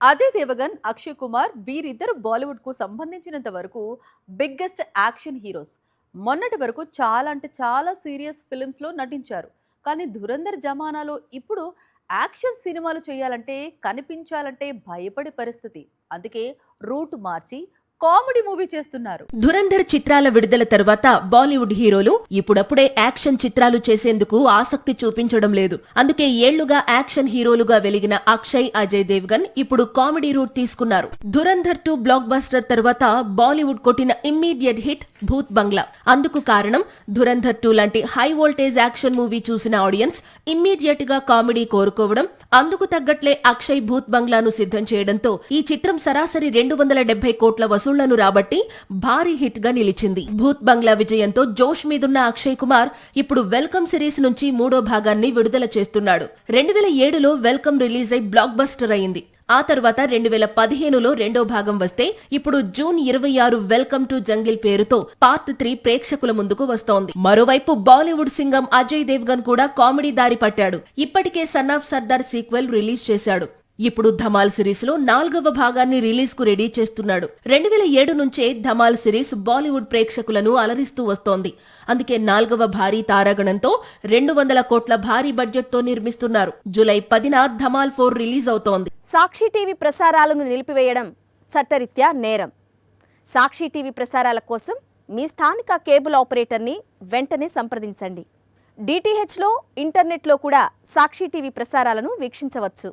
అజయ్ దేవగన్, అక్షయ్ కుమార్ వీరిద్దరు బాలీవుడ్‌కు సంబంధించినంత వరకు బిగ్గెస్ట్ యాక్షన్ హీరోస్. మొన్నటి వరకు చాలా అంటే చాలా సీరియస్ ఫిల్మ్స్‌లో నటించారు. కానీ 'ధురంధర్' జమానాలో ఇప్పుడు యాక్షన్ సినిమాలు చేయాలంటే, కనిపించాలంటే భయపడే పరిస్థితి. అందుకే రూట్ మార్చి కామెడీ మూవీ చేస్తున్నారు. ధురంధర్ చిత్రాల విడుదల తరువాత బాలీవుడ్ హీరోలు ఇప్పుడప్పుడే యాక్షన్ చిత్రాలు చేసేందుకు ఆసక్తి చూపించడం లేదు. అందుకే ఏళ్లుగా యాక్షన్ హీరోలుగా వెలిగిన అక్షయ్, అజయ్ దేవ్గన్ ఇప్పుడు కామెడీ రూట్ తీసుకున్నారు. ధురంధర్ 2 బ్లాక్ బస్టర్ తరువాత బాలీవుడ్ కొట్టిన ఇమ్మీడియట్ హిట్ భూత్ బంగ్లా. అందుకు కారణం ధురంధర్ 2 లాంటి హై వోల్టేజ్ యాక్షన్ మూవీ చూసిన ఆడియన్స్ ఇమ్మీడియట్ గా కామెడీ కోరుకోవడం, అందుకు తగ్గట్లే అక్షయ్ భూత్ బంగ్లాను సిద్ధం చేయడంతో ఈ చిత్రం సరాసరి 270 కోట్ల వసూళ్లను రాబట్టి భారీ హిట్ గా నిలిచింది. భూత్ బంగ్లా విజయంతో జోష్ మీదున్న అక్షయ్ కుమార్ ఇప్పుడు వెల్కమ్ సిరీస్ నుంచి 3వ భాగాన్ని విడుదల చేస్తున్నాడు. 2007లో వెల్కమ్ రిలీజ్ అయి బ్లాక్ బస్టర్ అయింది. ఆ తర్వాత 2015లో రెండో భాగం వస్తే ఇప్పుడు జూన్ 26 వెల్కమ్ టు జంగిల్ పేరుతో పార్ట్ 3 ప్రేక్షకుల ముందుకు వస్తోంది. మరోవైపు బాలీవుడ్ సింగం అజయ్ దేవ్గన్ కూడా కామెడీ దారి పట్టాడు. ఇప్పటికే son of Sardar sequel release చేశాడు. ఇప్పుడు ధమాల్ సిరీస్ లో 4వ భాగాన్ని రిలీజ్ కు రెడీ చేస్తున్నాడు. 2007 నుంచే ధమాల్ సిరీస్ బాలీవుడ్ ప్రేక్షకులను అలరిస్తూ వస్తోంది. అందుకే 4వ భారీ తారాగణంతో 200 కోట్ల భారీ బడ్జెట్ తో నిర్మిస్తున్నారు. జూలై 10న ధమాల్ 4 రిలీజ్ అవుతోంది. సాక్షి టీవీ ప్రసారాలను నిలిపివేయడం చట్టరీత్యా నేరం. సాక్షి టీవీ ప్రసారాల కోసం మీ స్థానిక కేబుల్ ఆపరేటర్ని వెంటనే సంప్రదించండి. డిటిహెచ్లో, ఇంటర్నెట్లో కూడా సాక్షి టీవీ ప్రసారాలను వీక్షించవచ్చు.